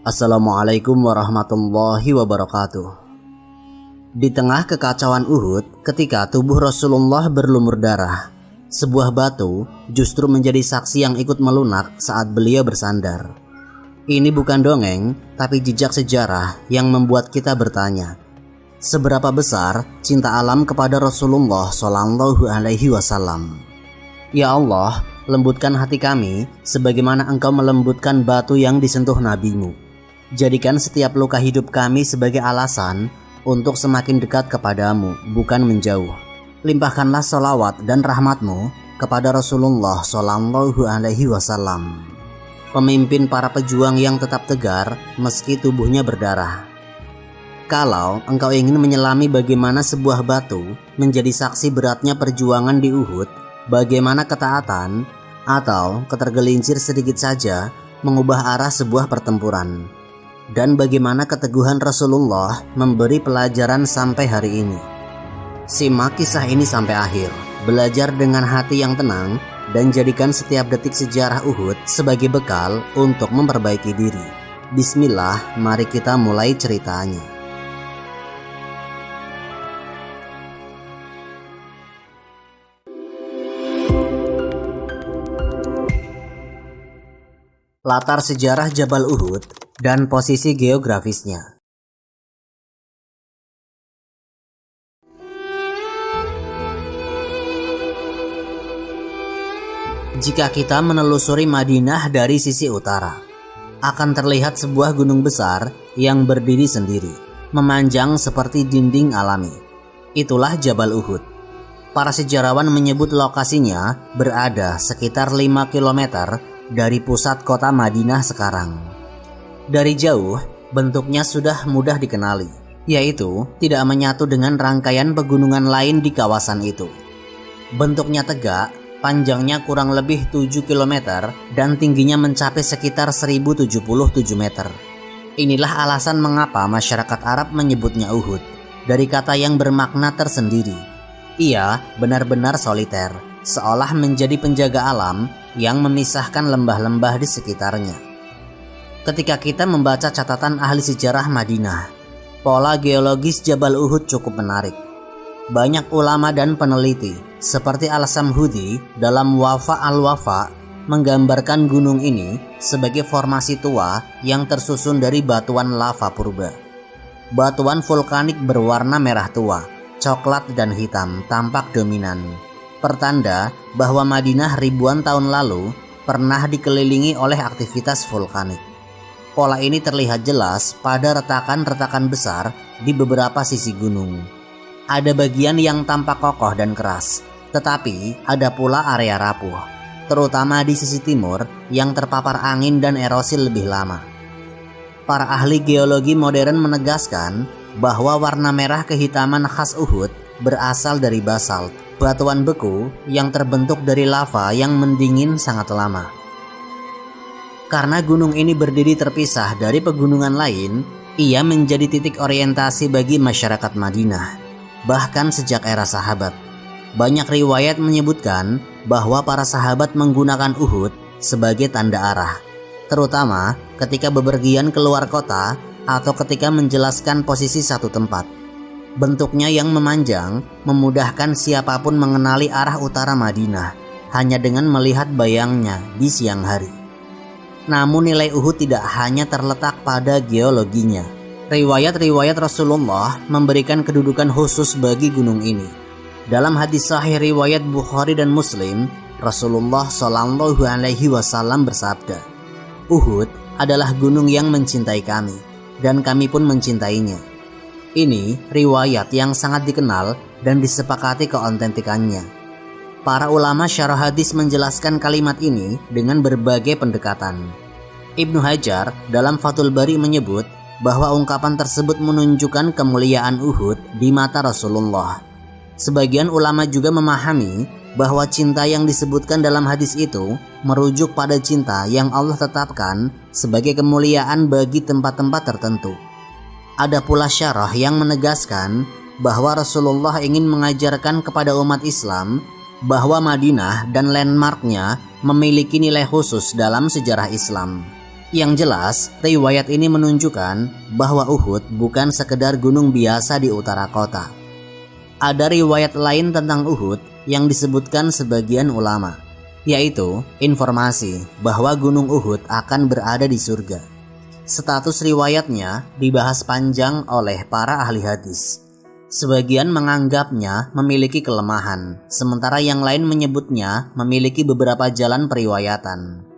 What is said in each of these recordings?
Assalamualaikum warahmatullahi wabarakatuh. Di tengah kekacauan Uhud, ketika tubuh Rasulullah berlumur darah, sebuah batu justru menjadi saksi yang ikut melunak saat beliau bersandar. Ini bukan dongeng, tapi jejak sejarah yang membuat kita bertanya, seberapa besar cinta alam kepada Rasulullah Shallallahu Alaihi Wasallam. Ya Allah, lembutkan hati kami sebagaimana Engkau melembutkan batu yang disentuh nabimu. Jadikan setiap luka hidup kami sebagai alasan untuk semakin dekat kepadamu, bukan menjauh. Limpahkanlah sholawat dan rahmatmu kepada Rasulullah Shallallahu Alaihi Wasallam, pemimpin para pejuang yang tetap tegar meski tubuhnya berdarah. Kalau engkau ingin menyelami bagaimana sebuah batu menjadi saksi beratnya perjuangan di Uhud, bagaimana ketaatan atau ketergelincir sedikit saja mengubah arah sebuah pertempuran, dan bagaimana keteguhan Rasulullah memberi pelajaran sampai hari ini. Simak kisah ini sampai akhir, belajar dengan hati yang tenang, dan jadikan setiap detik sejarah Uhud sebagai bekal untuk memperbaiki diri. Bismillah, mari kita mulai ceritanya. Latar sejarah Jabal Uhud dan posisi geografisnya. Jika kita menelusuri Madinah dari sisi utara, akan terlihat sebuah gunung besar yang berdiri sendiri, memanjang seperti dinding alami. Itulah Jabal Uhud. Para sejarawan menyebut lokasinya berada sekitar 5 km dari pusat kota Madinah sekarang. Dari jauh, bentuknya sudah mudah dikenali, yaitu tidak menyatu dengan rangkaian pegunungan lain di kawasan itu. Bentuknya tegak, panjangnya kurang lebih 7 km dan tingginya mencapai sekitar 1077 meter. Inilah alasan mengapa masyarakat Arab menyebutnya Uhud, dari kata yang bermakna tersendiri. Ia benar-benar soliter, seolah menjadi penjaga alam yang memisahkan lembah-lembah di sekitarnya. Ketika kita membaca catatan ahli sejarah Madinah, pola geologis Jabal Uhud cukup menarik. Banyak ulama dan peneliti seperti Al-Samhudi dalam Wafa al-Wafa menggambarkan gunung ini sebagai formasi tua yang tersusun dari batuan lava purba. Batuan vulkanik berwarna merah tua, coklat dan hitam tampak dominan, pertanda bahwa Madinah ribuan tahun lalu pernah dikelilingi oleh aktivitas vulkanik. Pola ini terlihat jelas pada retakan-retakan besar di beberapa sisi gunung. Ada bagian yang tampak kokoh dan keras, tetapi ada pula area rapuh, terutama di sisi timur yang terpapar angin dan erosi lebih lama. Para ahli geologi modern menegaskan bahwa warna merah kehitaman khas Uhud berasal dari basalt, batuan beku yang terbentuk dari lava yang mendingin sangat lama. Karena gunung ini berdiri terpisah dari pegunungan lain, ia menjadi titik orientasi bagi masyarakat Madinah. Bahkan sejak era sahabat, banyak riwayat menyebutkan bahwa para sahabat menggunakan Uhud sebagai tanda arah, terutama ketika bepergian keluar kota atau ketika menjelaskan posisi satu tempat. Bentuknya yang memanjang memudahkan siapapun mengenali arah utara Madinah hanya dengan melihat bayangnya di siang hari. Namun nilai Uhud tidak hanya terletak pada geologinya. Riwayat-riwayat Rasulullah memberikan kedudukan khusus bagi gunung ini. Dalam hadis sahih riwayat Bukhari dan Muslim, Rasulullah Shallallahu Alaihi Wasallam bersabda, "Uhud adalah gunung yang mencintai kami, dan kami pun mencintainya." Ini riwayat yang sangat dikenal dan disepakati keautentikannya. Para ulama syarah hadis menjelaskan kalimat ini dengan berbagai pendekatan. Ibnu Hajar dalam Fathul Bari menyebut bahwa ungkapan tersebut menunjukkan kemuliaan Uhud di mata Rasulullah. Sebagian ulama juga memahami bahwa cinta yang disebutkan dalam hadis itu merujuk pada cinta yang Allah tetapkan sebagai kemuliaan bagi tempat-tempat tertentu. Ada pula syarah yang menegaskan bahwa Rasulullah ingin mengajarkan kepada umat Islam bahwa Madinah dan landmarknya memiliki nilai khusus dalam sejarah Islam. Yang jelas, riwayat ini menunjukkan bahwa Uhud bukan sekedar gunung biasa di utara kota. Ada riwayat lain tentang Uhud yang disebutkan sebagian ulama, yaitu informasi bahwa gunung Uhud akan berada di surga. Status riwayatnya dibahas panjang oleh para ahli hadis. Sebagian menganggapnya memiliki kelemahan, sementara yang lain menyebutnya memiliki beberapa jalan periwayatan.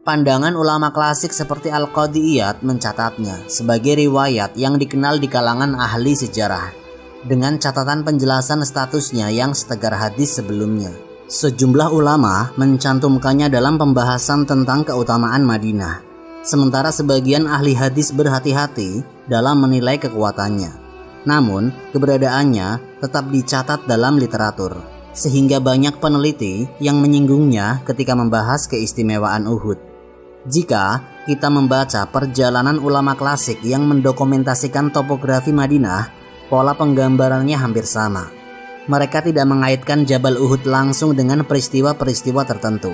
Pandangan ulama klasik seperti Al-Qadhi Iyad mencatatnya sebagai riwayat yang dikenal di kalangan ahli sejarah, dengan catatan penjelasan statusnya yang setegar hadis sebelumnya. Sejumlah ulama mencantumkannya dalam pembahasan tentang keutamaan Madinah, sementara sebagian ahli hadis berhati-hati dalam menilai kekuatannya. Namun, keberadaannya tetap dicatat dalam literatur, sehingga banyak peneliti yang menyinggungnya ketika membahas keistimewaan Uhud. Jika kita membaca perjalanan ulama klasik yang mendokumentasikan topografi Madinah, pola penggambarannya hampir sama. Mereka tidak mengaitkan Jabal Uhud langsung dengan peristiwa-peristiwa tertentu,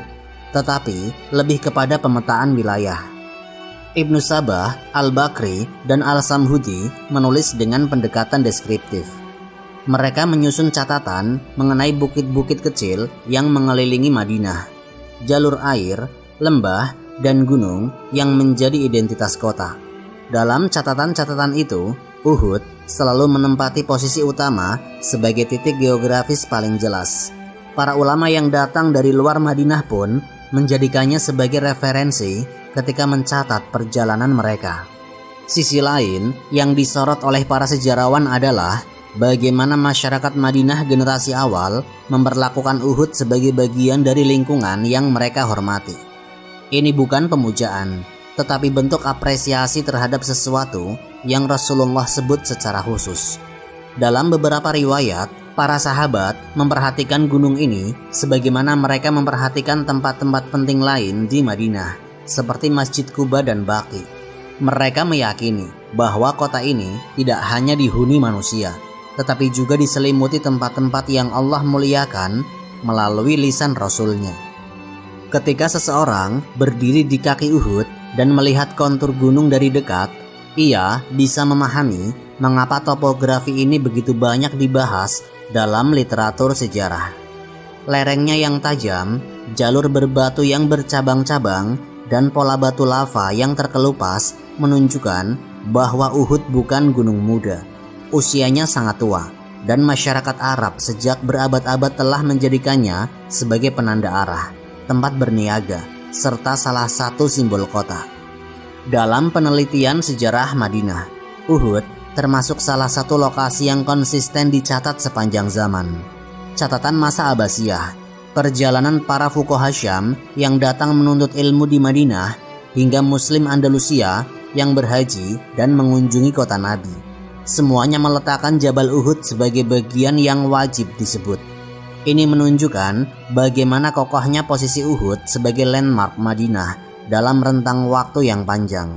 tetapi lebih kepada pemetaan wilayah. Ibnu Sabah, Al-Bakri, dan Al-Samhudi menulis dengan pendekatan deskriptif. Mereka menyusun catatan mengenai bukit-bukit kecil yang mengelilingi Madinah, jalur air, lembah, dan gunung yang menjadi identitas kota. Dalam catatan-catatan itu, Uhud selalu menempati posisi utama sebagai titik geografis paling jelas. Para ulama yang datang dari luar Madinah pun menjadikannya sebagai referensi ketika mencatat perjalanan mereka. Sisi lain yang disorot oleh para sejarawan adalah bagaimana masyarakat Madinah generasi awal memperlakukan Uhud sebagai bagian dari lingkungan yang mereka hormati. Ini bukan pemujaan, tetapi bentuk apresiasi terhadap sesuatu yang Rasulullah sebut secara khusus. Dalam beberapa riwayat, para sahabat memperhatikan gunung ini sebagaimana mereka memperhatikan tempat-tempat penting lain di Madinah, seperti Masjid Quba dan Baqi. Mereka meyakini bahwa kota ini tidak hanya dihuni manusia, tetapi juga diselimuti tempat-tempat yang Allah muliakan melalui lisan Rasul-Nya. Ketika seseorang berdiri di kaki Uhud dan melihat kontur gunung dari dekat, ia bisa memahami mengapa topografi ini begitu banyak dibahas dalam literatur sejarah. Lerengnya yang tajam, jalur berbatu yang bercabang-cabang, dan pola batu lava yang terkelupas menunjukkan bahwa Uhud bukan gunung muda. Usianya sangat tua, dan masyarakat Arab sejak berabad-abad telah menjadikannya sebagai penanda arah, tempat berniaga, serta salah satu simbol kota. Dalam penelitian sejarah Madinah, Uhud termasuk salah satu lokasi yang konsisten dicatat sepanjang zaman. Catatan masa Abbasiyah, perjalanan para fuqaha Syam yang datang menuntut ilmu di Madinah, hingga Muslim Andalusia yang berhaji dan mengunjungi kota Nabi. Semuanya meletakkan Jabal Uhud sebagai bagian yang wajib disebut. Ini menunjukkan bagaimana kokohnya posisi Uhud sebagai landmark Madinah dalam rentang waktu yang panjang.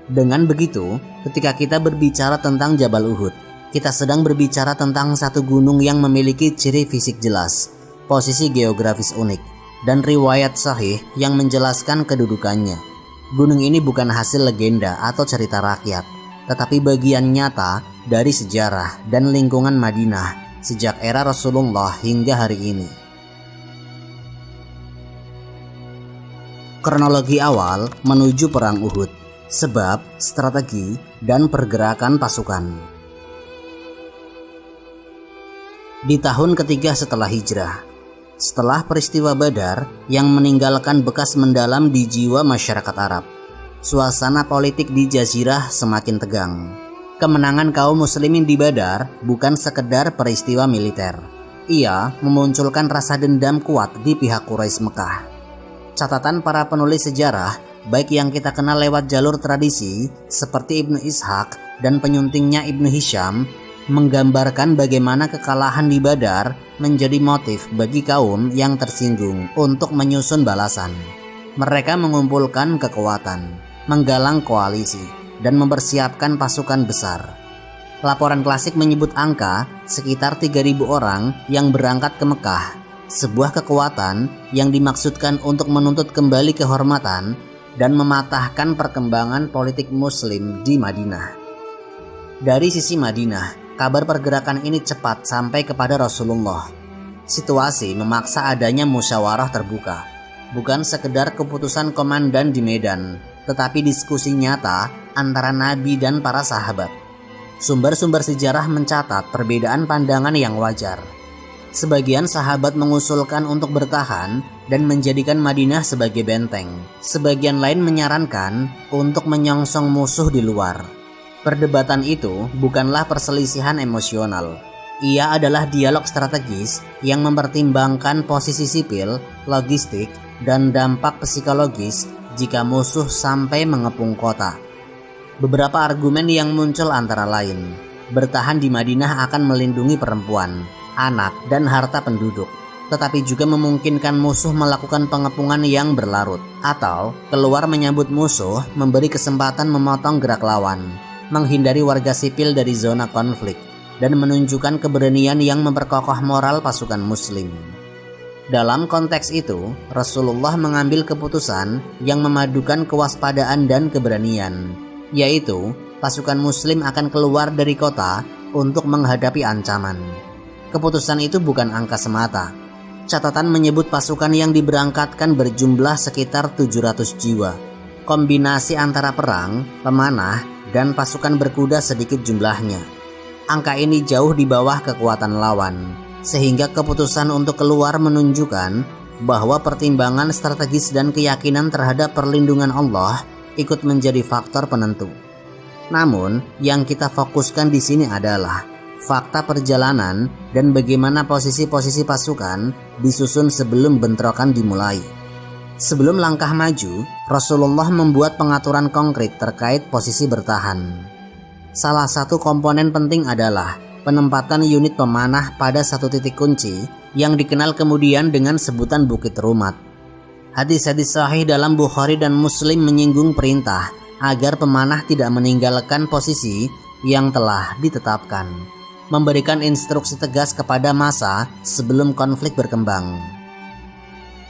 Dengan begitu, ketika kita berbicara tentang Jabal Uhud, kita sedang berbicara tentang satu gunung yang memiliki ciri fisik jelas, posisi geografis unik, dan riwayat sahih yang menjelaskan kedudukannya. Gunung ini bukan hasil legenda atau cerita rakyat, tetapi bagian nyata dari sejarah dan lingkungan Madinah sejak era Rasulullah hingga hari ini. Kronologi awal menuju Perang Uhud, sebab, strategi, dan pergerakan pasukan. Di tahun ketiga setelah hijrah, setelah peristiwa Badar yang meninggalkan bekas mendalam di jiwa masyarakat Arab, suasana politik di Jazirah semakin tegang. Kemenangan kaum muslimin di Badar bukan sekedar peristiwa militer. Ia memunculkan rasa dendam kuat di pihak Quraisy Mekah. Catatan para penulis sejarah, baik yang kita kenal lewat jalur tradisi seperti Ibnu Ishaq dan penyuntingnya Ibnu Hisham, menggambarkan bagaimana kekalahan di Badar menjadi motif bagi kaum yang tersinggung untuk menyusun balasan. Mereka mengumpulkan kekuatan, menggalang koalisi, dan mempersiapkan pasukan besar. Laporan klasik menyebut angka sekitar 3.000 orang yang berangkat ke Mekah, sebuah kekuatan yang dimaksudkan untuk menuntut kembali kehormatan dan mematahkan perkembangan politik Muslim di Madinah. Dari sisi Madinah, kabar pergerakan ini cepat sampai kepada Rasulullah. Situasi memaksa adanya musyawarah terbuka, bukan sekedar keputusan komandan di medan, tetapi diskusi nyata antara Nabi dan para sahabat. Sumber-sumber sejarah mencatat perbedaan pandangan yang wajar. Sebagian sahabat mengusulkan untuk bertahan dan menjadikan Madinah sebagai benteng. Sebagian lain menyarankan untuk menyongsong musuh di luar. Perdebatan itu bukanlah perselisihan emosional. Ia adalah dialog strategis yang mempertimbangkan posisi sipil, logistik, dan dampak psikologis jika musuh sampai mengepung kota. Beberapa argumen yang muncul antara lain, bertahan di Madinah akan melindungi perempuan, anak, dan harta penduduk, tetapi juga memungkinkan musuh melakukan pengepungan yang berlarut, atau keluar menyambut musuh memberi kesempatan memotong gerak lawan, menghindari warga sipil dari zona konflik, dan menunjukkan keberanian yang memperkokoh moral pasukan Muslim. Dalam konteks itu, Rasulullah mengambil keputusan yang memadukan kewaspadaan dan keberanian, yaitu pasukan Muslim akan keluar dari kota untuk menghadapi ancaman. Keputusan itu bukan angka semata. Catatan menyebut pasukan yang diberangkatkan berjumlah sekitar 700 jiwa. Kombinasi antara perang, pemanah, dan pasukan berkuda sedikit jumlahnya. Angka ini jauh di bawah kekuatan lawan, sehingga keputusan untuk keluar menunjukkan bahwa pertimbangan strategis dan keyakinan terhadap perlindungan Allah ikut menjadi faktor penentu. Namun, yang kita fokuskan di sini adalah fakta perjalanan dan bagaimana posisi-posisi pasukan disusun sebelum bentrokan dimulai. Sebelum langkah maju, Rasulullah membuat pengaturan konkret terkait posisi bertahan. Salah satu komponen penting adalah penempatan unit pemanah pada satu titik kunci yang dikenal kemudian dengan sebutan Bukit Rumat. Hadis-hadis sahih dalam Bukhari dan Muslim menyinggung perintah agar pemanah tidak meninggalkan posisi yang telah ditetapkan, memberikan instruksi tegas kepada massa sebelum konflik berkembang.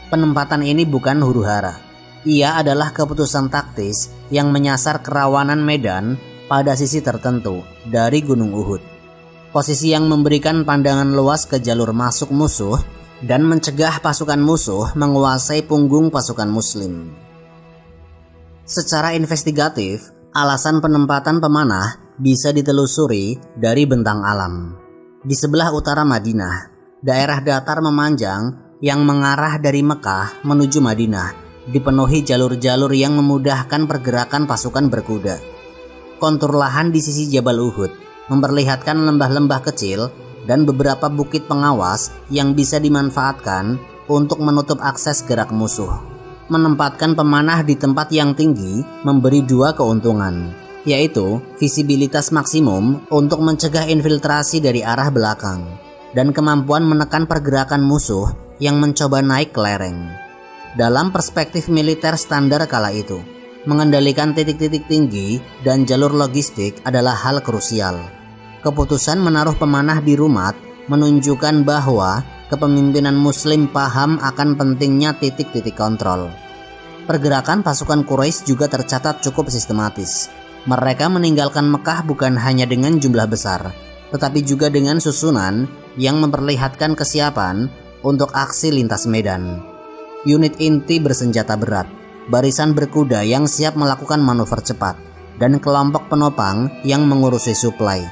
Penempatan ini bukan huru-hara. Ia adalah keputusan taktis yang menyasar kerawanan medan pada sisi tertentu dari Gunung Uhud. Posisi yang memberikan pandangan luas ke jalur masuk musuh dan mencegah pasukan musuh menguasai punggung pasukan Muslim. Secara investigatif, alasan penempatan pemanah bisa ditelusuri dari bentang alam. Di sebelah utara Madinah, daerah datar memanjang yang mengarah dari Mekah menuju Madinah dipenuhi jalur-jalur yang memudahkan pergerakan pasukan berkuda. Kontur lahan di sisi Jabal Uhud memperlihatkan lembah-lembah kecil dan beberapa bukit pengawas yang bisa dimanfaatkan untuk menutup akses gerak musuh. Menempatkan pemanah di tempat yang tinggi memberi dua keuntungan, yaitu visibilitas maksimum untuk mencegah infiltrasi dari arah belakang dan kemampuan menekan pergerakan musuh yang mencoba naik ke lereng. Dalam perspektif militer standar kala itu, mengendalikan titik-titik tinggi dan jalur logistik adalah hal krusial. Keputusan menaruh pemanah di Rumat menunjukkan bahwa kepemimpinan Muslim paham akan pentingnya titik-titik kontrol. Pergerakan pasukan Quraisy juga tercatat cukup sistematis. Mereka meninggalkan Mekah bukan hanya dengan jumlah besar, tetapi juga dengan susunan yang memperlihatkan kesiapan untuk aksi lintas medan. Unit inti bersenjata berat, barisan berkuda yang siap melakukan manuver cepat, dan kelompok penopang yang mengurusi suplai.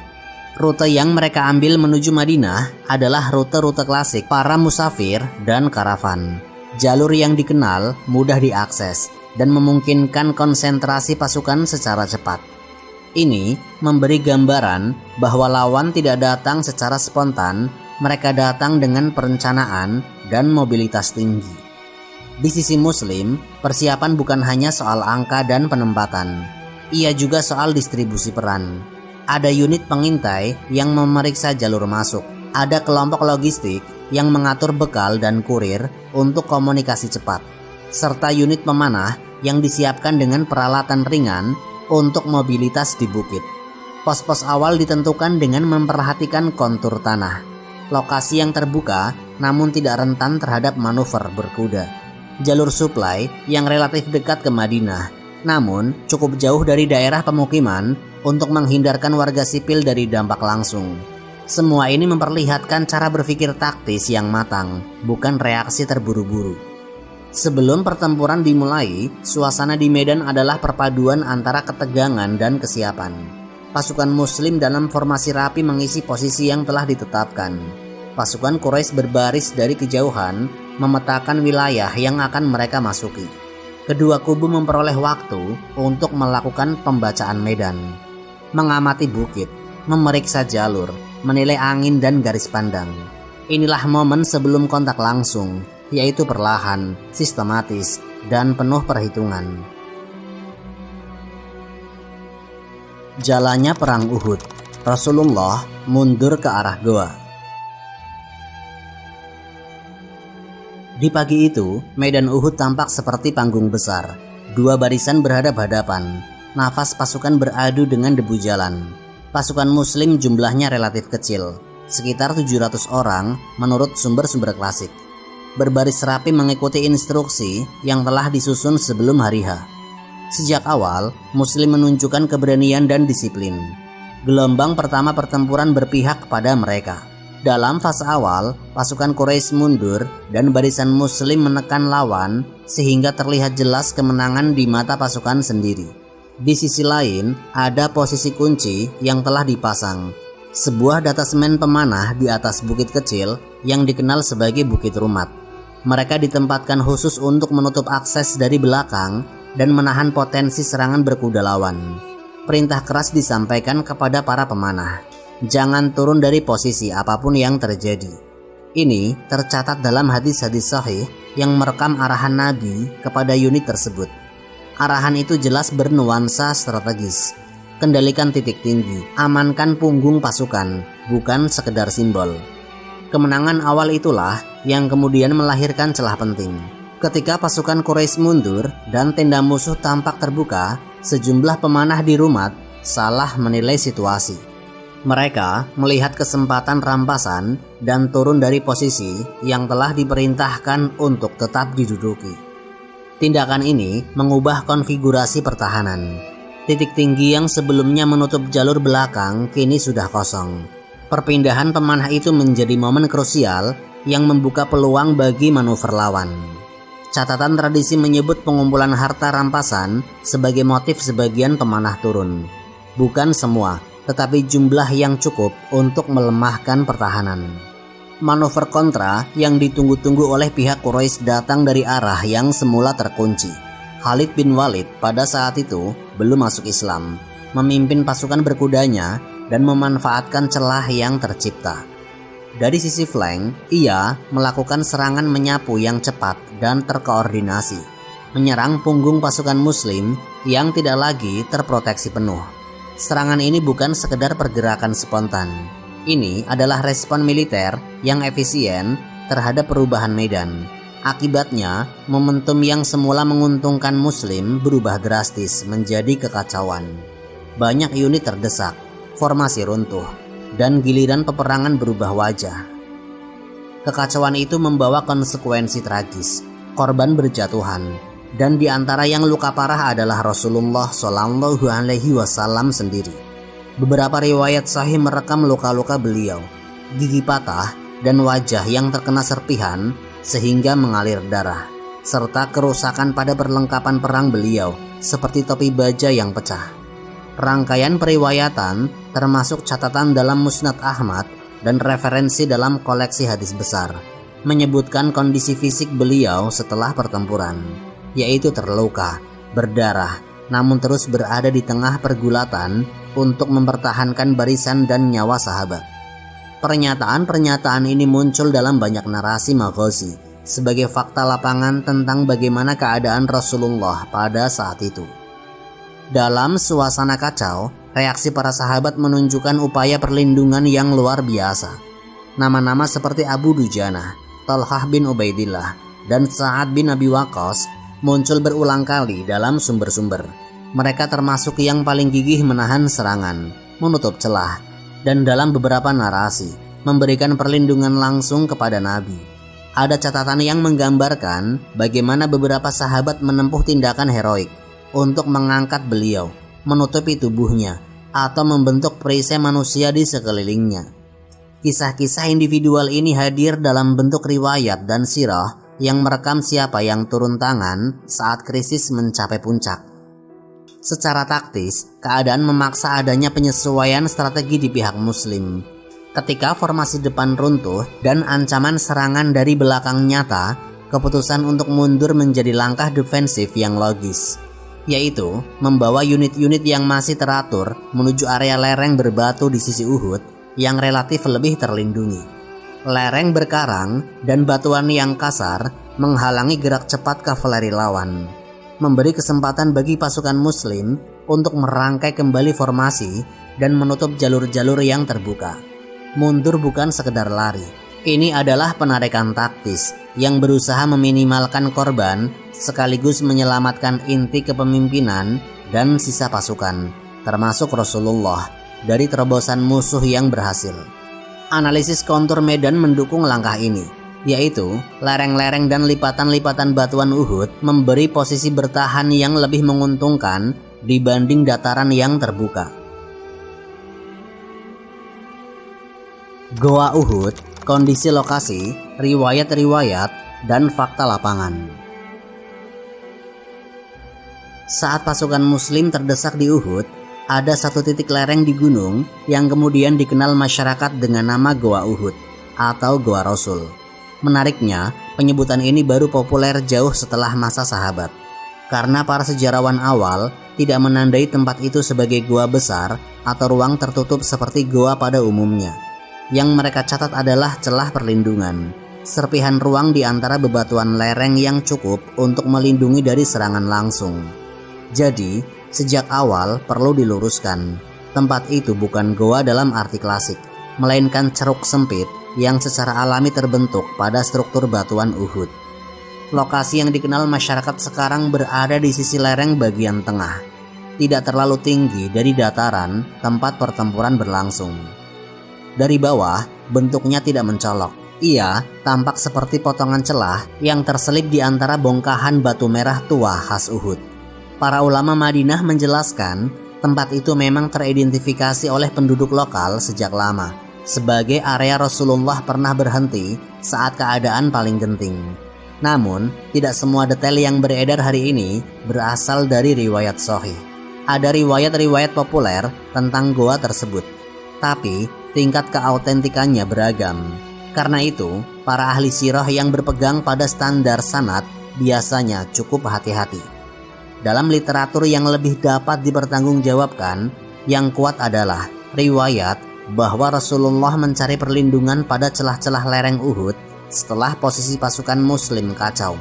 Rute yang mereka ambil menuju Madinah adalah rute-rute klasik para musafir dan karavan. Jalur yang dikenal, mudah diakses, dan memungkinkan konsentrasi pasukan secara cepat. Ini memberi gambaran bahwa lawan tidak datang secara spontan, mereka datang dengan perencanaan dan mobilitas tinggi. Di sisi Muslim, persiapan bukan hanya soal angka dan penempatan, ia juga soal distribusi peran. Ada unit pengintai yang memeriksa jalur masuk, ada kelompok logistik yang mengatur bekal dan kurir untuk komunikasi cepat, serta unit pemanah yang disiapkan dengan peralatan ringan untuk mobilitas di bukit. Pos-pos awal ditentukan dengan memperhatikan kontur tanah, lokasi yang terbuka namun tidak rentan terhadap manuver berkuda. jalur suplai yang relatif dekat ke Madinah, namun cukup jauh dari daerah pemukiman untuk menghindarkan warga sipil dari dampak langsung. Semua ini memperlihatkan cara berpikir taktis yang matang, bukan reaksi terburu-buru. Sebelum pertempuran dimulai, suasana di medan adalah perpaduan antara ketegangan dan kesiapan. Pasukan Muslim dalam formasi rapi mengisi posisi yang telah ditetapkan. Pasukan Quraisy berbaris dari kejauhan, memetakan wilayah yang akan mereka masuki. Kedua kubu memperoleh waktu untuk melakukan pembacaan medan, mengamati bukit, memeriksa jalur, menilai angin dan garis pandang. Inilah momen sebelum kontak langsung, yaitu perlahan, sistematis, dan penuh perhitungan. Jalannya perang Uhud, Rasulullah mundur ke arah goa. Di pagi itu, medan Uhud tampak seperti panggung besar. Dua barisan berhadap-hadapan, nafas pasukan beradu dengan debu jalan. Pasukan Muslim jumlahnya relatif kecil, sekitar 700 orang menurut sumber-sumber klasik. Berbaris rapi mengikuti instruksi yang telah disusun sebelum hari H. Sejak awal, Muslim menunjukkan keberanian dan disiplin. Gelombang pertama pertempuran berpihak kepada mereka. Dalam fase awal, pasukan Quraisy mundur dan barisan Muslim menekan lawan sehingga terlihat jelas kemenangan di mata pasukan sendiri. Di sisi lain, ada posisi kunci yang telah dipasang. Sebuah datasemen pemanah di atas bukit kecil yang dikenal sebagai Bukit Rumat. Mereka ditempatkan khusus untuk menutup akses dari belakang dan menahan potensi serangan berkuda lawan. Perintah keras disampaikan kepada para pemanah. Jangan turun dari posisi apapun yang terjadi. Ini tercatat dalam hadis-hadis sahih yang merekam arahan Nabi kepada unit tersebut. Arahan itu jelas bernuansa strategis. Kendalikan titik tinggi, amankan punggung pasukan, bukan sekedar simbol. Kemenangan awal itulah yang kemudian melahirkan celah penting. Ketika pasukan Quraisy mundur dan tenda musuh tampak terbuka, sejumlah pemanah di Rumat salah menilai situasi. Mereka melihat kesempatan rampasan dan turun dari posisi yang telah diperintahkan untuk tetap diduduki. Tindakan ini mengubah konfigurasi pertahanan. Titik tinggi yang sebelumnya menutup jalur belakang kini sudah kosong. Perpindahan pemanah itu menjadi momen krusial yang membuka peluang bagi manuver lawan. Catatan tradisi menyebut pengumpulan harta rampasan sebagai motif sebagian pemanah turun. Bukan semua, tetapi jumlah yang cukup untuk melemahkan pertahanan. Manuver kontra yang ditunggu-tunggu oleh pihak Quraisy datang dari arah yang semula terkunci. Khalid bin Walid pada saat itu belum masuk Islam, memimpin pasukan berkudanya dan memanfaatkan celah yang tercipta. Dari sisi flank, ia melakukan serangan menyapu yang cepat dan terkoordinasi, menyerang punggung pasukan Muslim yang tidak lagi terproteksi penuh. Serangan ini bukan sekedar pergerakan spontan. Ini adalah respon militer yang efisien terhadap perubahan medan. Akibatnya, momentum yang semula menguntungkan Muslim berubah drastis menjadi kekacauan. Banyak unit terdesak, formasi runtuh, dan giliran peperangan berubah wajah. Kekacauan itu membawa konsekuensi tragis, korban berjatuhan, dan di antara yang luka parah adalah Rasulullah Shallallahu Alaihi Wasallam sendiri. Beberapa riwayat sahih merekam luka-luka beliau, gigi patah, dan wajah yang terkena serpihan sehingga mengalir darah, serta kerusakan pada perlengkapan perang beliau seperti topi baja yang pecah. Rangkaian periwayatan termasuk catatan dalam Musnad Ahmad dan referensi dalam koleksi hadis besar menyebutkan kondisi fisik beliau setelah pertempuran, yaitu terluka, berdarah, namun terus berada di tengah pergulatan untuk mempertahankan barisan dan nyawa sahabat. Pernyataan-pernyataan ini muncul dalam banyak narasi maghazi sebagai fakta lapangan tentang bagaimana keadaan Rasulullah pada saat itu. Dalam suasana kacau, reaksi para sahabat menunjukkan upaya perlindungan yang luar biasa. Nama-nama seperti Abu Dujana, Talhah bin Ubaidillah, dan Sa'ad bin Abi Waqqas muncul berulang kali dalam sumber-sumber. Mereka termasuk yang paling gigih menahan serangan, menutup celah, dan dalam beberapa narasi memberikan perlindungan langsung kepada Nabi. Ada catatan yang menggambarkan bagaimana beberapa sahabat menempuh tindakan heroik untuk mengangkat beliau, menutupi tubuhnya, atau membentuk perisai manusia di sekelilingnya. Kisah-kisah individual ini hadir dalam bentuk riwayat dan sirah yang merekam siapa yang turun tangan saat krisis mencapai puncak. Secara taktis, keadaan memaksa adanya penyesuaian strategi di pihak Muslim. Ketika formasi depan runtuh dan ancaman serangan dari belakang nyata, keputusan untuk mundur menjadi langkah defensif yang logis, yaitu membawa unit-unit yang masih teratur menuju area lereng berbatu di sisi Uhud yang relatif lebih terlindungi. Lereng berkarang dan batuan yang kasar menghalangi gerak cepat kavaleri lawan, memberi kesempatan bagi pasukan Muslim untuk merangkai kembali formasi dan menutup jalur-jalur yang terbuka. Mundur bukan sekedar lari. Ini adalah penarikan taktis yang berusaha meminimalkan korban sekaligus menyelamatkan inti kepemimpinan dan sisa pasukan, termasuk Rasulullah, dari terobosan musuh yang berhasil. Analisis kontur medan mendukung langkah ini, yaitu lereng-lereng dan lipatan-lipatan batuan Uhud memberi posisi bertahan yang lebih menguntungkan dibanding dataran yang terbuka. Goa Uhud, kondisi lokasi, riwayat-riwayat, dan fakta lapangan. Saat pasukan Muslim terdesak di Uhud, ada satu titik lereng di gunung yang kemudian dikenal masyarakat dengan nama Goa Uhud atau Goa Rasul. Menariknya, penyebutan ini baru populer jauh setelah masa sahabat, karena para sejarawan awal tidak menandai tempat itu sebagai goa besar atau ruang tertutup seperti goa pada umumnya. Yang mereka catat adalah celah perlindungan, serpihan ruang di antara bebatuan lereng yang cukup untuk melindungi dari serangan langsung. Jadi, sejak awal perlu diluruskan, tempat itu bukan goa dalam arti klasik, melainkan ceruk sempit yang secara alami terbentuk pada struktur batuan Uhud. Lokasi yang dikenal masyarakat sekarang berada di sisi lereng bagian tengah, tidak terlalu tinggi dari dataran tempat pertempuran berlangsung. Dari bawah, bentuknya tidak mencolok. Ia tampak seperti potongan celah yang terselip di antara bongkahan batu merah tua khas Uhud. Para ulama Madinah menjelaskan tempat itu memang teridentifikasi oleh penduduk lokal sejak lama sebagai area Rasulullah pernah berhenti saat keadaan paling genting. Namun, tidak semua detail yang beredar hari ini berasal dari riwayat sahih. Ada riwayat-riwayat populer tentang goa tersebut, tapi tingkat keautentikannya beragam. Karena itu, para ahli sirah yang berpegang pada standar sanad biasanya cukup hati-hati. Dalam literatur yang lebih dapat dipertanggungjawabkan, yang kuat adalah riwayat bahwa Rasulullah mencari perlindungan pada celah-celah lereng Uhud setelah posisi pasukan Muslim kacau.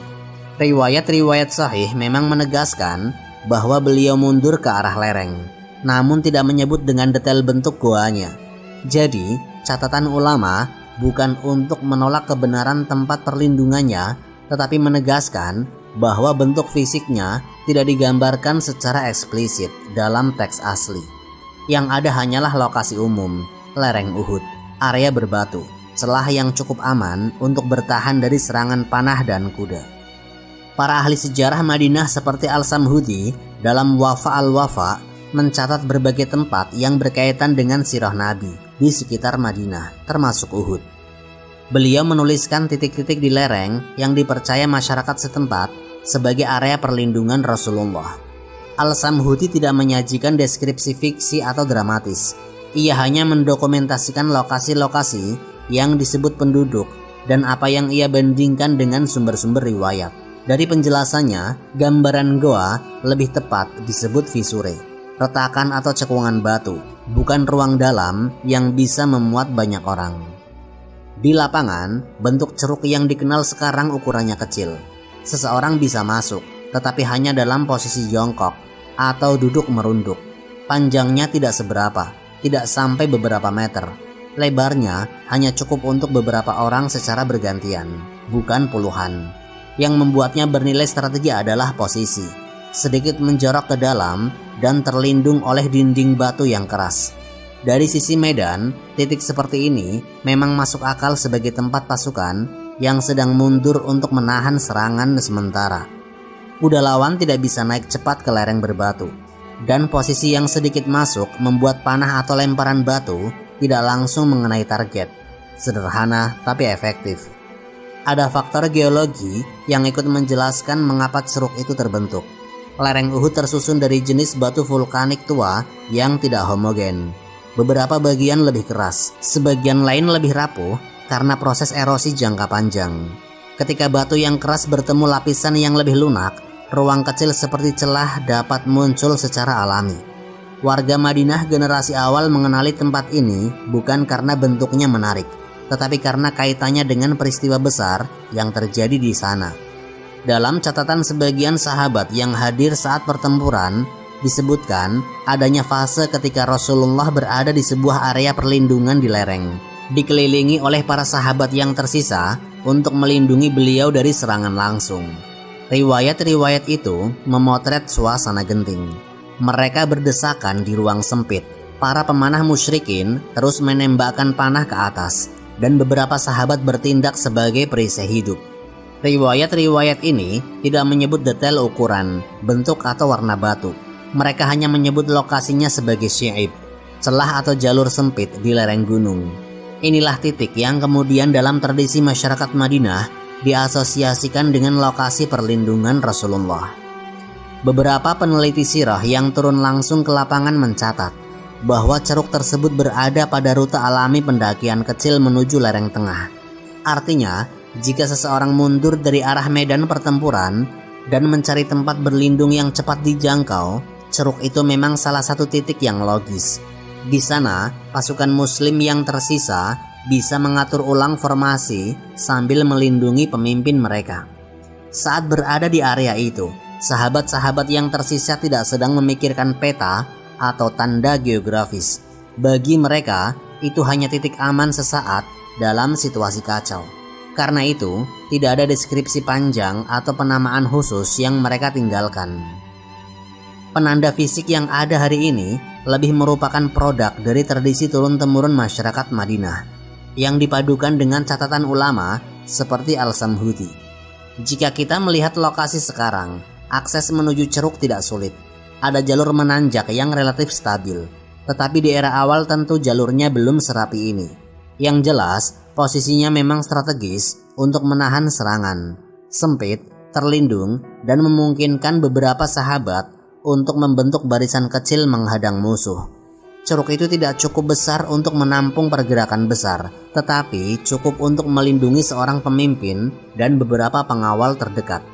Riwayat-riwayat sahih memang menegaskan bahwa beliau mundur ke arah lereng, namun tidak menyebut dengan detail bentuk goanya. Jadi, catatan ulama bukan untuk menolak kebenaran tempat perlindungannya, tetapi menegaskan bahwa bentuk fisiknya tidak digambarkan secara eksplisit dalam teks asli. Yang ada hanyalah lokasi umum, lereng Uhud, area berbatu, celah yang cukup aman untuk bertahan dari serangan panah dan kuda. Para ahli sejarah Madinah seperti Al-Samhudi dalam Wafa al-Wafa mencatat berbagai tempat yang berkaitan dengan sirah Nabi di sekitar Madinah, termasuk Uhud. Beliau menuliskan titik-titik di lereng yang dipercaya masyarakat setempat sebagai area perlindungan Rasulullah. Al-Samhudi tidak menyajikan deskripsi fiksi atau dramatis. Ia hanya mendokumentasikan lokasi-lokasi yang disebut penduduk dan apa yang ia bandingkan dengan sumber-sumber riwayat. Dari penjelasannya, gambaran goa lebih tepat disebut visure, retakan atau cekungan batu, bukan ruang dalam yang bisa memuat banyak orang. Di lapangan, bentuk ceruk yang dikenal sekarang ukurannya kecil. Seseorang bisa masuk, tetapi hanya dalam posisi jongkok atau duduk merunduk. Panjangnya tidak seberapa, tidak sampai beberapa meter. Lebarnya hanya cukup untuk beberapa orang secara bergantian, bukan puluhan. Yang membuatnya bernilai strategi adalah posisi, sedikit menjorok ke dalam dan terlindung oleh dinding batu yang keras. Dari sisi medan, titik seperti ini memang masuk akal sebagai tempat pasukan yang sedang mundur untuk menahan serangan sementara. Kuda lawan tidak bisa naik cepat ke lereng berbatu, dan posisi yang sedikit masuk membuat panah atau lemparan batu tidak langsung mengenai target. Sederhana tapi efektif. Ada faktor geologi yang ikut menjelaskan mengapa ceruk itu terbentuk. Lereng Uhud tersusun dari jenis batu vulkanik tua yang tidak homogen. Beberapa bagian lebih keras, sebagian lain lebih rapuh karena proses erosi jangka panjang. Ketika batu yang keras bertemu lapisan yang lebih lunak, ruang kecil seperti celah dapat muncul secara alami. Warga Madinah generasi awal mengenali tempat ini bukan karena bentuknya menarik, tetapi karena kaitannya dengan peristiwa besar yang terjadi di sana. Dalam catatan sebagian sahabat yang hadir saat pertempuran, disebutkan adanya fase ketika Rasulullah berada di sebuah area perlindungan di lereng, dikelilingi oleh para sahabat yang tersisa untuk melindungi beliau dari serangan langsung. Riwayat-riwayat itu memotret suasana genting. Mereka berdesakan di ruang sempit. Para pemanah musyrikin terus menembakkan panah ke atas, dan beberapa sahabat bertindak sebagai perisai hidup. Riwayat-riwayat ini tidak menyebut detail ukuran, bentuk atau warna batu. Mereka hanya menyebut lokasinya sebagai syi'ib, celah atau jalur sempit di lereng gunung. Inilah titik yang kemudian dalam tradisi masyarakat Madinah diasosiasikan dengan lokasi perlindungan Rasulullah. Beberapa peneliti sirah yang turun langsung ke lapangan mencatat bahwa ceruk tersebut berada pada rute alami pendakian kecil menuju lereng tengah. Artinya, jika seseorang mundur dari arah medan pertempuran dan mencari tempat berlindung yang cepat dijangkau, ceruk itu memang salah satu titik yang logis. Di sana, pasukan muslim yang tersisa bisa mengatur ulang formasi sambil melindungi pemimpin mereka. Saat berada di area itu, sahabat-sahabat yang tersisa tidak sedang memikirkan peta atau tanda geografis. Bagi mereka, itu hanya titik aman sesaat dalam situasi kacau. Karena itu, tidak ada deskripsi panjang atau penamaan khusus yang mereka tinggalkan. Penanda fisik yang ada hari ini lebih merupakan produk dari tradisi turun-temurun masyarakat Madinah yang dipadukan dengan catatan ulama seperti Al-Samhudi. Jika kita melihat lokasi sekarang, akses menuju ceruk tidak sulit. Ada jalur menanjak yang relatif stabil, tetapi di era awal tentu jalurnya belum serapi ini. Yang jelas, posisinya memang strategis untuk menahan serangan, sempit, terlindung, dan memungkinkan beberapa sahabat untuk membentuk barisan kecil menghadang musuh. Ceruk itu tidak cukup besar untuk menampung pergerakan besar, tetapi cukup untuk melindungi seorang pemimpin dan beberapa pengawal terdekat.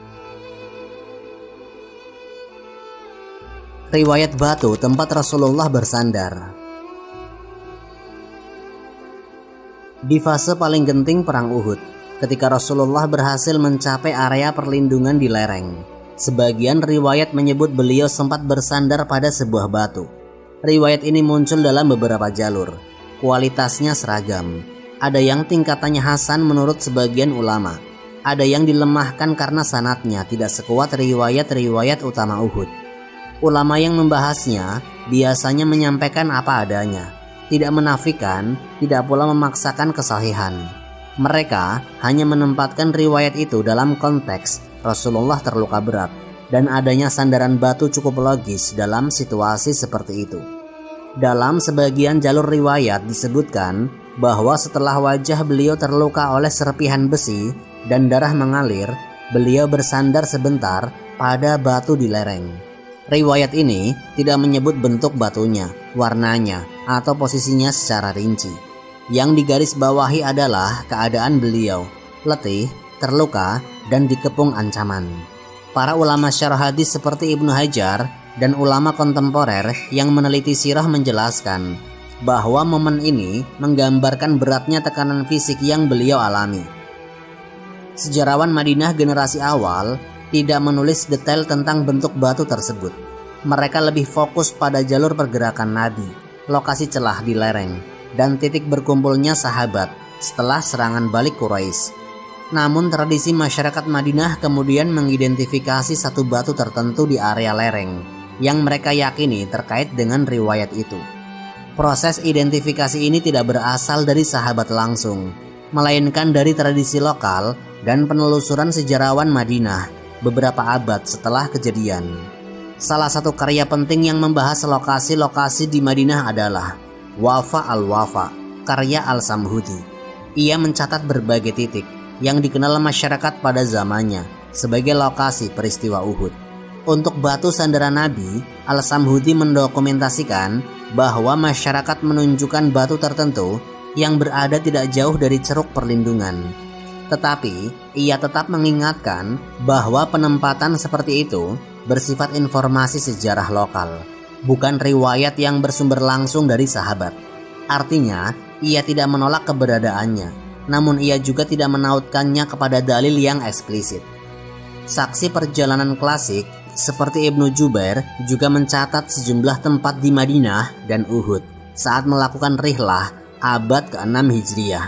Riwayat batu tempat Rasulullah bersandar. Di fase paling genting perang Uhud, ketika Rasulullah berhasil mencapai area perlindungan di lereng, sebagian riwayat menyebut beliau sempat bersandar pada sebuah batu. Riwayat ini muncul dalam beberapa jalur. Kualitasnya seragam. Ada yang tingkatannya hasan menurut sebagian ulama. Ada yang dilemahkan karena sanadnya tidak sekuat riwayat-riwayat utama Uhud. Ulama yang membahasnya biasanya menyampaikan apa adanya, tidak menafikan, tidak pula memaksakan kesahihan. Mereka hanya menempatkan riwayat itu dalam konteks Rasulullah terluka berat dan adanya sandaran batu cukup logis dalam situasi seperti itu. Dalam sebagian jalur riwayat disebutkan bahwa setelah wajah beliau terluka oleh serpihan besi dan darah mengalir, beliau bersandar sebentar pada batu di lereng. Riwayat ini tidak menyebut bentuk batunya, warnanya, atau posisinya secara rinci. Yang digarisbawahi adalah keadaan beliau, letih, terluka, dan dikepung ancaman. Para ulama syarah hadis seperti Ibnu Hajar dan ulama kontemporer yang meneliti sirah menjelaskan bahwa momen ini menggambarkan beratnya tekanan fisik yang beliau alami. Sejarawan Madinah generasi awal tidak menulis detail tentang bentuk batu tersebut. Mereka lebih fokus pada jalur pergerakan Nabi, lokasi celah di lereng, dan titik berkumpulnya sahabat setelah serangan balik Quraisy. Namun tradisi masyarakat Madinah kemudian mengidentifikasi satu batu tertentu di area lereng yang mereka yakini terkait dengan riwayat itu. Proses identifikasi ini tidak berasal dari sahabat langsung. melainkan dari tradisi lokal dan penelusuran sejarawan Madinah beberapa abad setelah kejadian. Salah satu karya penting yang membahas lokasi-lokasi di Madinah adalah Wafa al-Wafa, karya Al-Samhudi. Ia mencatat berbagai titik yang dikenal masyarakat pada zamannya sebagai lokasi peristiwa Uhud. Untuk batu sandaran Nabi, Al-Samhudi mendokumentasikan bahwa masyarakat menunjukkan batu tertentu yang berada tidak jauh dari ceruk perlindungan. Tetapi, ia tetap mengingatkan bahwa penempatan seperti itu bersifat informasi sejarah lokal, bukan riwayat yang bersumber langsung dari sahabat. Artinya, ia tidak menolak keberadaannya, namun ia juga tidak menautkannya kepada dalil yang eksplisit. Saksi perjalanan klasik seperti Ibnu Jubair juga mencatat sejumlah tempat di Madinah dan Uhud saat melakukan rihlah abad ke-6 Hijriah.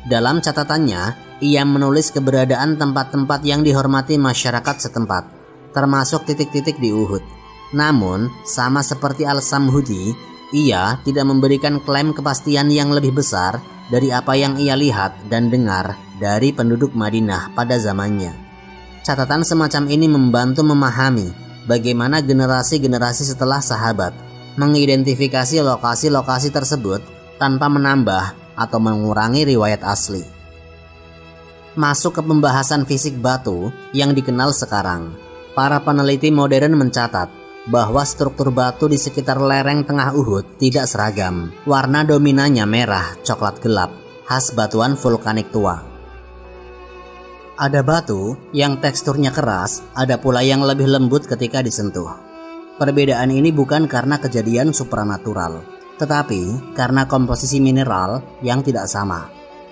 Dalam catatannya, ia menulis keberadaan tempat-tempat yang dihormati masyarakat setempat, termasuk titik-titik di Uhud. Namun, sama seperti Al-Samhudi, ia tidak memberikan klaim kepastian yang lebih besar dari apa yang ia lihat dan dengar dari penduduk Madinah pada zamannya. Catatan semacam ini membantu memahami bagaimana generasi-generasi setelah sahabat mengidentifikasi lokasi-lokasi tersebut tanpa menambah atau mengurangi riwayat asli. Masuk ke pembahasan fisik batu yang dikenal sekarang. Para peneliti modern mencatat bahwa struktur batu di sekitar lereng tengah Uhud tidak seragam. Warna dominannya merah coklat gelap, khas batuan vulkanik tua. Ada batu yang teksturnya keras, ada pula yang lebih lembut ketika disentuh. Perbedaan ini bukan karena kejadian supranatural, tetapi karena komposisi mineral yang tidak sama.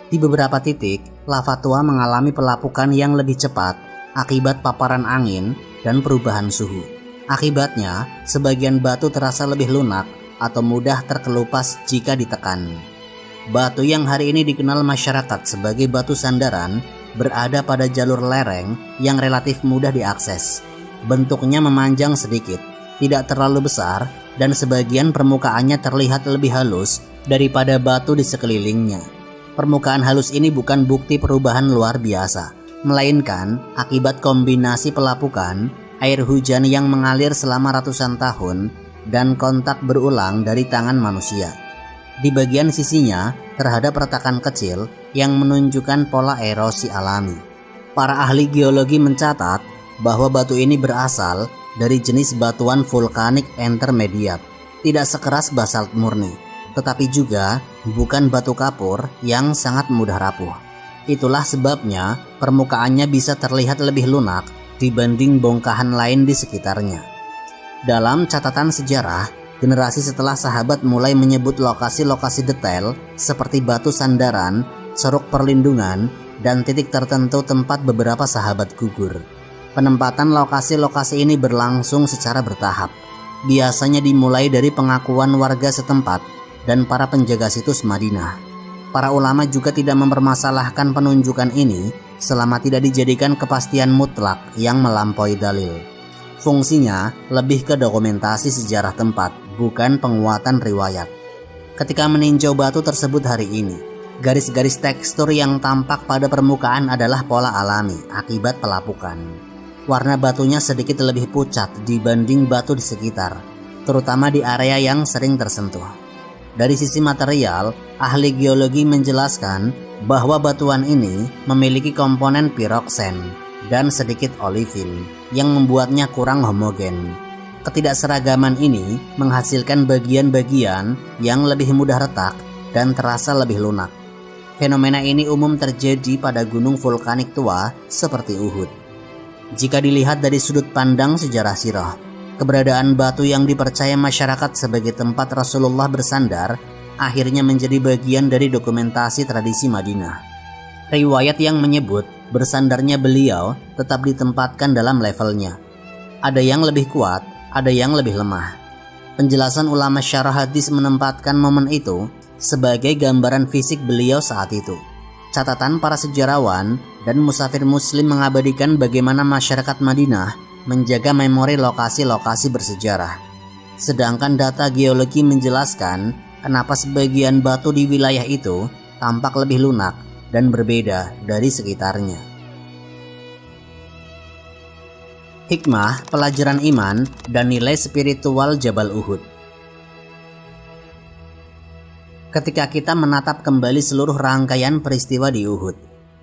Di beberapa titik, lava tua mengalami pelapukan yang lebih cepat akibat paparan angin dan perubahan suhu. Akibatnya, sebagian batu terasa lebih lunak atau mudah terkelupas jika ditekan. Batu yang hari ini dikenal masyarakat sebagai batu sandaran berada pada jalur lereng yang relatif mudah diakses. Bentuknya memanjang sedikit, tidak terlalu besar, dan sebagian permukaannya terlihat lebih halus daripada batu di sekelilingnya. Permukaan halus ini bukan bukti perubahan luar biasa, melainkan akibat kombinasi pelapukan, air hujan yang mengalir selama ratusan tahun, dan kontak berulang dari tangan manusia. Di bagian sisinya terhadap retakan kecil yang menunjukkan pola erosi alami. Para ahli geologi mencatat bahwa batu ini berasal dari jenis batuan vulkanik intermediate, tidak sekeras basalt murni, tetapi juga bukan batu kapur yang sangat mudah rapuh. Itulah sebabnya permukaannya bisa terlihat lebih lunak dibanding bongkahan lain di sekitarnya. Dalam catatan sejarah, generasi setelah sahabat mulai menyebut lokasi-lokasi detail seperti batu sandaran, ceruk perlindungan, dan titik tertentu tempat beberapa sahabat gugur. Penempatan lokasi-lokasi ini berlangsung secara bertahap. Biasanya dimulai dari pengakuan warga setempat dan para penjaga situs Madinah. Para ulama juga tidak mempermasalahkan penunjukan ini selama tidak dijadikan kepastian mutlak yang melampaui dalil. Fungsinya lebih ke dokumentasi sejarah tempat, bukan penguatan riwayat. Ketika meninjau batu tersebut hari ini, garis-garis tekstur yang tampak pada permukaan adalah pola alami akibat pelapukan. Warna batunya sedikit lebih pucat dibanding batu di sekitar, terutama di area yang sering tersentuh. Dari sisi material, ahli geologi menjelaskan bahwa batuan ini memiliki komponen piroksen dan sedikit olivin yang membuatnya kurang homogen. Ketidakseragaman ini menghasilkan bagian-bagian yang lebih mudah retak dan terasa lebih lunak. Fenomena ini umum terjadi pada gunung vulkanik tua seperti Uhud. Jika dilihat dari sudut pandang sejarah sirah, keberadaan batu yang dipercaya masyarakat sebagai tempat Rasulullah bersandar akhirnya menjadi bagian dari dokumentasi tradisi Madinah. Riwayat yang menyebut bersandarnya beliau tetap ditempatkan dalam levelnya. Ada yang lebih kuat, ada yang lebih lemah. Penjelasan ulama syarah hadis menempatkan momen itu sebagai gambaran fisik beliau saat itu. Catatan para sejarawan dan musafir muslim mengabadikan bagaimana masyarakat Madinah menjaga memori lokasi-lokasi bersejarah. Sedangkan data geologi menjelaskan kenapa sebagian batu di wilayah itu tampak lebih lunak dan berbeda dari sekitarnya. Hikmah, pelajaran iman, dan nilai spiritual Jabal Uhud. Ketika kita menatap kembali seluruh rangkaian peristiwa di Uhud,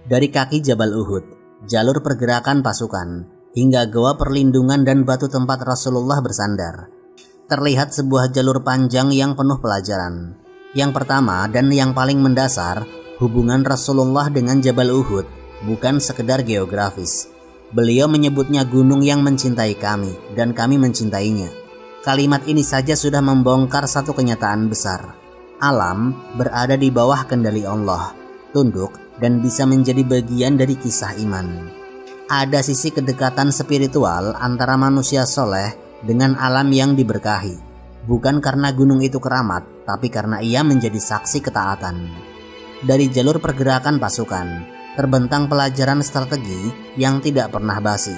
dari kaki Jabal Uhud, jalur pergerakan pasukan, hingga goa perlindungan dan batu tempat Rasulullah bersandar, terlihat sebuah jalur panjang yang penuh pelajaran. Yang pertama dan yang paling mendasar, hubungan Rasulullah dengan Jabal Uhud bukan sekedar geografis. Beliau menyebutnya gunung yang mencintai kami dan kami mencintainya. Kalimat ini saja sudah membongkar satu kenyataan besar. Alam berada di bawah kendali Allah, tunduk dan bisa menjadi bagian dari kisah iman. Ada sisi kedekatan spiritual antara manusia soleh dengan alam yang diberkahi, bukan karena gunung itu keramat, tapi karena ia menjadi saksi ketaatan. Dari jalur pergerakan pasukan terbentang pelajaran strategi yang tidak pernah basi.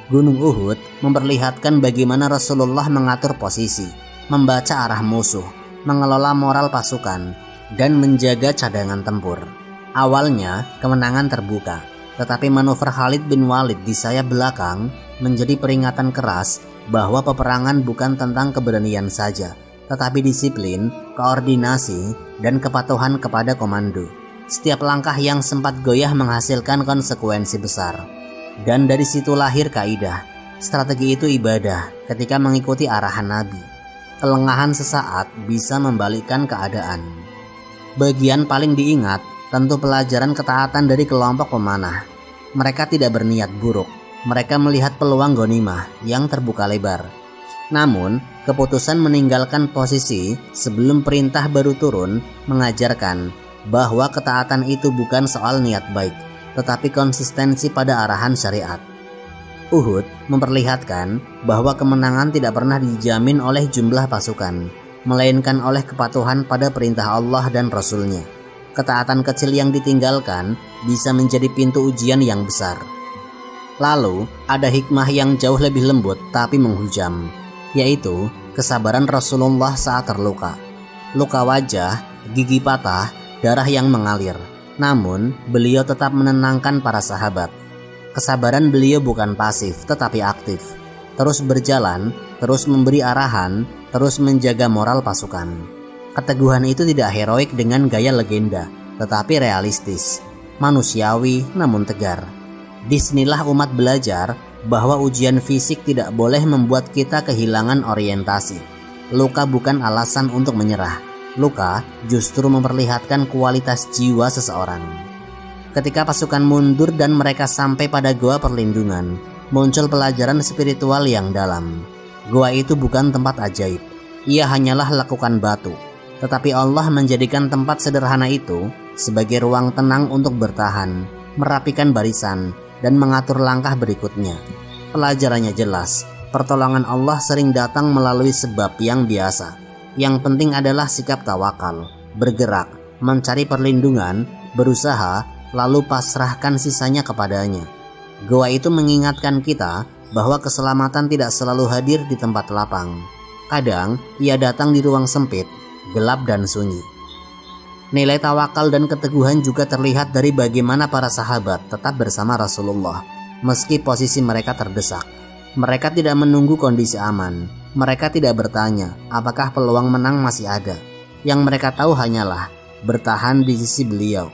Gunung Uhud memperlihatkan bagaimana Rasulullah mengatur posisi, membaca arah musuh, mengelola moral pasukan, dan menjaga cadangan tempur. Awalnya kemenangan terbuka, tetapi manuver Khalid bin Walid di sayap belakang menjadi peringatan keras bahwa peperangan bukan tentang keberanian saja, tetapi disiplin, koordinasi, dan kepatuhan kepada komando. Setiap langkah yang sempat goyah menghasilkan konsekuensi besar. Dan dari situ lahir kaidah, strategi itu ibadah ketika mengikuti arahan Nabi. Kelengahan sesaat bisa membalikkan keadaan. Bagian paling diingat tentu pelajaran ketaatan dari kelompok pemanah. Mereka tidak berniat buruk, mereka melihat peluang ghanimah yang terbuka lebar. Namun, keputusan meninggalkan posisi sebelum perintah baru turun mengajarkan bahwa ketaatan itu bukan soal niat baik, tetapi konsistensi pada arahan syariat. Uhud memperlihatkan bahwa kemenangan tidak pernah dijamin oleh jumlah pasukan, melainkan oleh kepatuhan pada perintah Allah dan Rasul-Nya. Ketaatan kecil yang ditinggalkan bisa menjadi pintu ujian yang besar. Lalu, ada hikmah yang jauh lebih lembut tapi menghujam, yaitu kesabaran Rasulullah saat terluka. Luka wajah, gigi patah, darah yang mengalir. Namun, beliau tetap menenangkan para sahabat. Kesabaran beliau bukan pasif, tetapi aktif. Terus berjalan, terus memberi arahan, terus menjaga moral pasukan. Keteguhan itu tidak heroik dengan gaya legenda, tetapi realistis, manusiawi namun tegar. Disinilah umat belajar bahwa ujian fisik tidak boleh membuat kita kehilangan orientasi. Luka bukan alasan untuk menyerah. Luka justru memperlihatkan kualitas jiwa seseorang. Ketika pasukan mundur dan mereka sampai pada goa perlindungan, muncul pelajaran spiritual yang dalam. Goa itu bukan tempat ajaib, ia hanyalah lekukan batu. Tetapi Allah menjadikan tempat sederhana itu sebagai ruang tenang untuk bertahan, merapikan barisan, dan mengatur langkah berikutnya. Pelajarannya jelas, pertolongan Allah sering datang melalui sebab yang biasa. Yang penting adalah sikap tawakal, bergerak, mencari perlindungan, berusaha, lalu pasrahkan sisanya kepadanya. Goa itu mengingatkan kita bahwa keselamatan tidak selalu hadir di tempat lapang. Kadang ia datang di ruang sempit, gelap dan sunyi. Nilai tawakal dan keteguhan juga terlihat dari bagaimana para sahabat tetap bersama Rasulullah meski posisi mereka terdesak. Mereka tidak menunggu kondisi aman. Mereka tidak bertanya apakah peluang menang masih ada. Yang mereka tahu hanyalah bertahan di sisi beliau.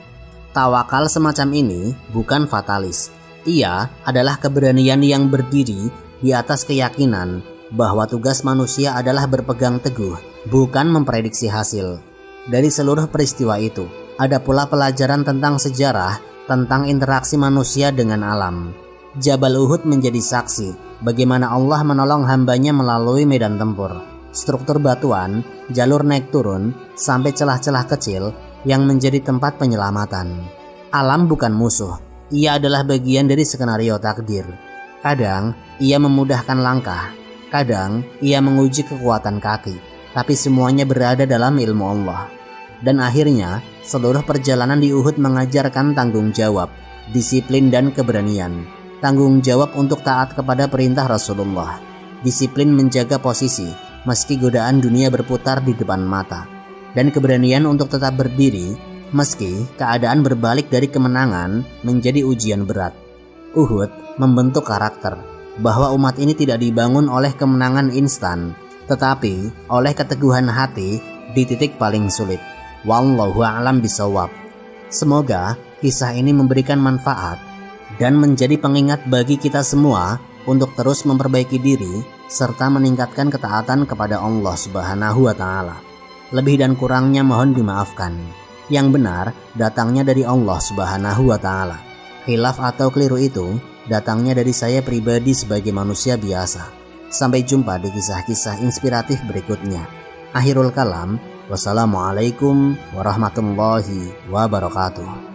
Tawakal semacam ini bukan fatalis. Ia adalah keberanian yang berdiri di atas keyakinan bahwa tugas manusia adalah berpegang teguh, bukan memprediksi hasil. Dari seluruh peristiwa itu, ada pula pelajaran tentang sejarah, tentang interaksi manusia dengan alam. Jabal Uhud menjadi saksi bagaimana Allah menolong hambanya melalui medan tempur, struktur batuan, jalur naik turun, sampai celah-celah kecil yang menjadi tempat penyelamatan. Alam bukan musuh, ia adalah bagian dari skenario takdir. Kadang ia memudahkan langkah, kadang ia menguji kekuatan kaki, tapi semuanya berada dalam ilmu Allah. Dan akhirnya, seluruh perjalanan di Uhud mengajarkan tanggung jawab, disiplin dan keberanian. Tanggung jawab untuk taat kepada perintah Rasulullah, disiplin menjaga posisi meski godaan dunia berputar di depan mata, dan keberanian untuk tetap berdiri Meski keadaan berbalik dari kemenangan menjadi ujian berat, Uhud membentuk karakter bahwa umat ini tidak dibangun oleh kemenangan instan, tetapi oleh keteguhan hati di titik paling sulit. Wallahu a'lam bishawab. Semoga kisah ini memberikan manfaat dan menjadi pengingat bagi kita semua untuk terus memperbaiki diri serta meningkatkan ketaatan kepada Allah Subhanahu wa Ta'ala. Lebih dan kurangnya mohon dimaafkan. Yang benar datangnya dari Allah Subhanahu wa Ta'ala. Khilaf atau keliru itu datangnya dari saya pribadi sebagai manusia biasa. Sampai jumpa di kisah-kisah inspiratif berikutnya. Akhirul kalam, wassalamualaikum warahmatullahi wabarakatuh.